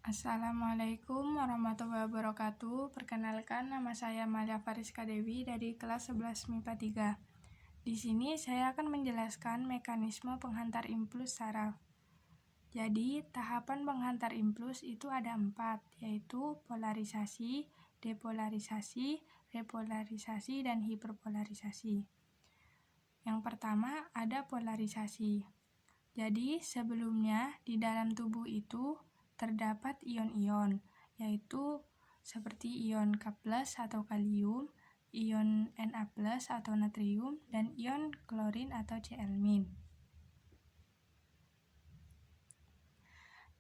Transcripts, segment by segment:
Assalamualaikum warahmatullahi wabarakatuh. Perkenalkan, nama saya Malia Fariska Dewi dari kelas 11 MIPA 3. Di sini saya akan menjelaskan mekanisme penghantar impuls saraf. Jadi, tahapan penghantar impuls itu ada 4, yaitu polarisasi, depolarisasi, repolarisasi, dan hiperpolarisasi. Yang pertama ada polarisasi. Jadi, sebelumnya di dalam tubuh itu terdapat ion-ion, yaitu seperti ion K+ atau kalium, ion Na+ atau natrium, dan ion klorin atau Cl-.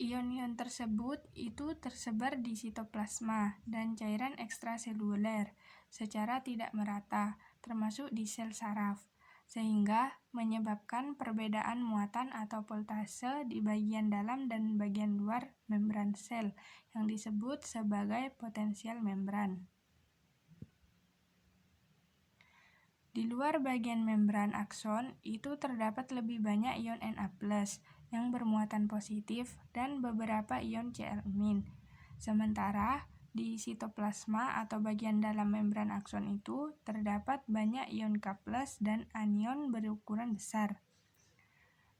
Ion-ion tersebut itu tersebar di sitoplasma dan cairan ekstraseluler secara tidak merata, termasuk di sel saraf, sehingga menyebabkan perbedaan muatan atau voltase di bagian dalam dan bagian luar membran sel yang disebut sebagai potensial membran. Di luar bagian membran akson itu terdapat lebih banyak ion Na+ yang bermuatan positif dan beberapa ion Cl-. Sementara di sitoplasma atau bagian dalam membran akson itu terdapat banyak ion K+ dan anion berukuran besar.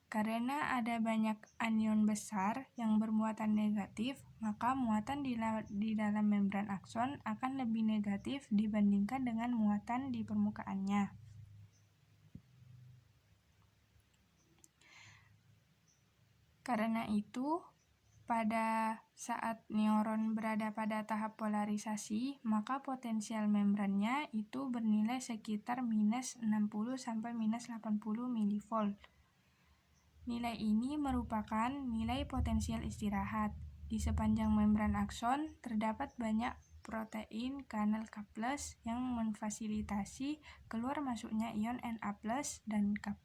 Karena ada banyak anion besar yang bermuatan negatif, maka muatan di dalam membran akson akan lebih negatif dibandingkan dengan muatan di permukaannya. Karena itu, pada saat neuron berada pada tahap polarisasi, maka potensial membrannya itu bernilai sekitar -60 sampai -80 mV. Nilai ini merupakan nilai potensial istirahat. Di sepanjang membran akson terdapat banyak protein kanal K+ yang memfasilitasi keluar masuknya ion Na+ dan K+,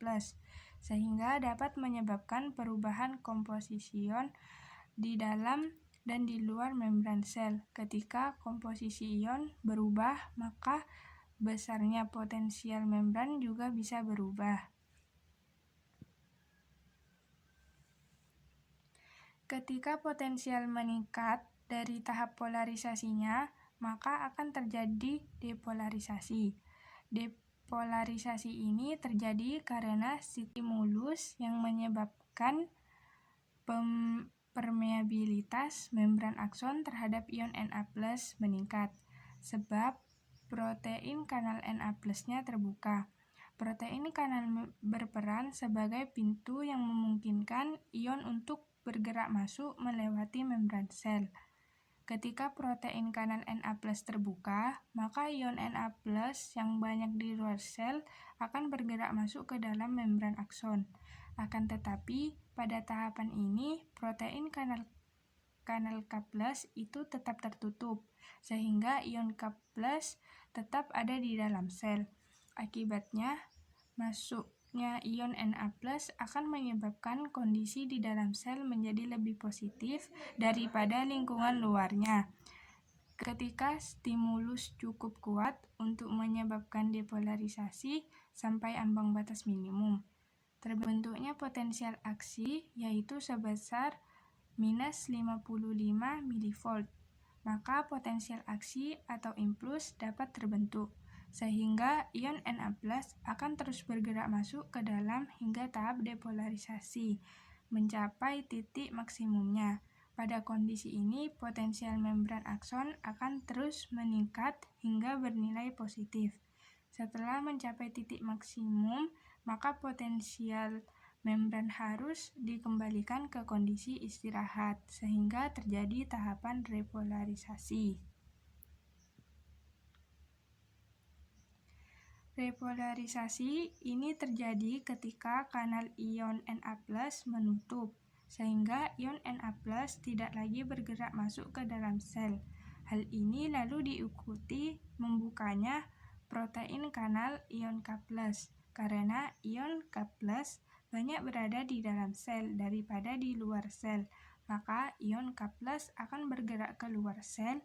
sehingga dapat menyebabkan perubahan komposisi ion di dalam dan di luar membran sel. Ketika komposisi ion berubah, maka besarnya potensial membran juga bisa berubah. Ketika potensial meningkat dari tahap polarisasinya, maka akan terjadi depolarisasi. Depolarisasi ini terjadi karena stimulus yang menyebabkan permeabilitas membran akson terhadap ion Na+ meningkat, sebab protein kanal Na+-nya terbuka. Protein kanal berperan sebagai pintu yang memungkinkan ion untuk bergerak masuk melewati membran sel. Ketika protein kanal Na+ terbuka, maka ion Na+ yang banyak di luar sel akan bergerak masuk ke dalam membran akson. Akan tetapi, pada tahapan ini, protein kanal K+ itu tetap tertutup, sehingga ion K+ tetap ada di dalam sel. Akibatnya, masuknya ion Na+ akan menyebabkan kondisi di dalam sel menjadi lebih positif daripada lingkungan luarnya. Ketika stimulus cukup kuat untuk menyebabkan depolarisasi sampai ambang batas minimum, terbentuknya potensial aksi yaitu sebesar -55 mV. Maka potensial aksi atau impuls dapat terbentuk, sehingga ion Na+ akan terus bergerak masuk ke dalam hingga tahap depolarisasi, mencapai titik maksimumnya. Pada kondisi ini, potensial membran akson akan terus meningkat hingga bernilai positif. Setelah mencapai titik maksimum, maka potensial membran harus dikembalikan ke kondisi istirahat, sehingga terjadi tahapan repolarisasi. Repolarisasi ini terjadi ketika kanal ion Na+ menutup, sehingga ion Na+ tidak lagi bergerak masuk ke dalam sel. Hal ini lalu diikuti membukanya protein kanal ion K+, karena ion K+ banyak berada di dalam sel daripada di luar sel, maka ion K+ akan bergerak ke luar sel.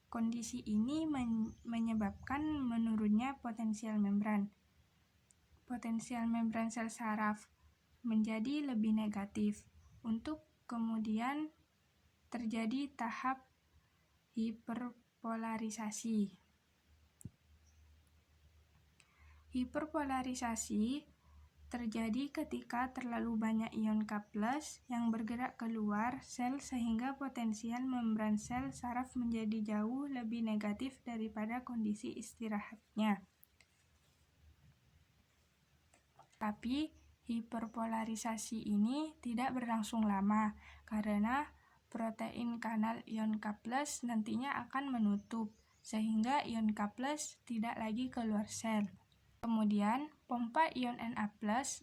Kondisi ini menyebabkan menurunnya potensial membran. Potensial membran sel saraf menjadi lebih negatif, untuk kemudian terjadi tahap hiperpolarisasi. Hiperpolarisasi terjadi ketika terlalu banyak ion K+ yang bergerak keluar sel sehingga potensial membran sel saraf menjadi jauh lebih negatif daripada kondisi istirahatnya. Tapi hiperpolarisasi ini tidak berlangsung lama karena protein kanal ion K+ nantinya akan menutup sehingga ion K+ tidak lagi keluar sel. Kemudian, pompa ion Na+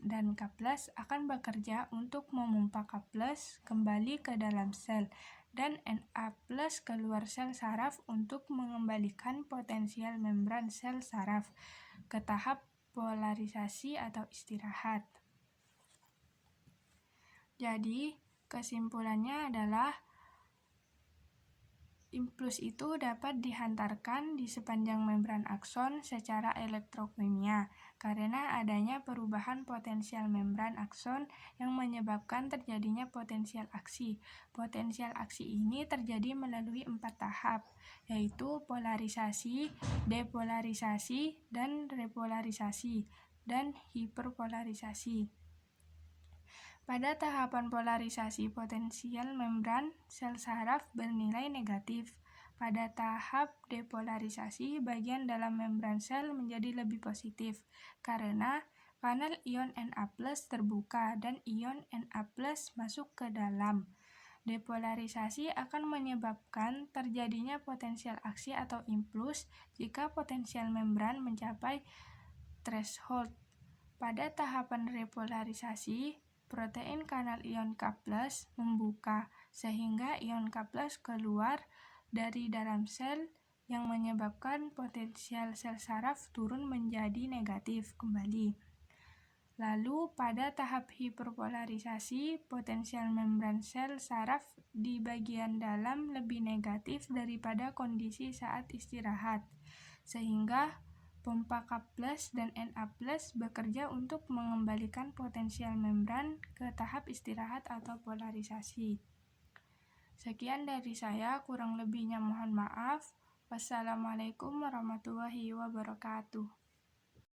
dan K+ akan bekerja untuk memompa K+ kembali ke dalam sel dan Na+ keluar sel saraf untuk mengembalikan potensial membran sel saraf ke tahap polarisasi atau istirahat. Jadi, kesimpulannya adalah impuls itu dapat dihantarkan di sepanjang membran akson secara elektrokimia karena adanya perubahan potensial membran akson yang menyebabkan terjadinya potensial aksi. Potensial aksi ini terjadi melalui 4 tahap, yaitu polarisasi, depolarisasi, dan repolarisasi, dan hiperpolarisasi. Pada tahapan polarisasi, potensial membran sel saraf bernilai negatif. Pada tahap depolarisasi, bagian dalam membran sel menjadi lebih positif karena kanal ion Na+ terbuka dan ion Na+ masuk ke dalam. Depolarisasi akan menyebabkan terjadinya potensial aksi atau impuls jika potensial membran mencapai threshold. Pada tahapan repolarisasi, protein kanal ion K+ membuka sehingga ion K+ keluar dari dalam sel yang menyebabkan potensial sel saraf turun menjadi negatif kembali. Lalu pada tahap hiperpolarisasi, potensial membran sel saraf di bagian dalam lebih negatif daripada kondisi saat istirahat, sehingga pompa K+ dan Na+ bekerja untuk mengembalikan potensial membran ke tahap istirahat atau polarisasi. Sekian dari saya, kurang lebihnya mohon maaf. Wassalamualaikum warahmatullahi wabarakatuh.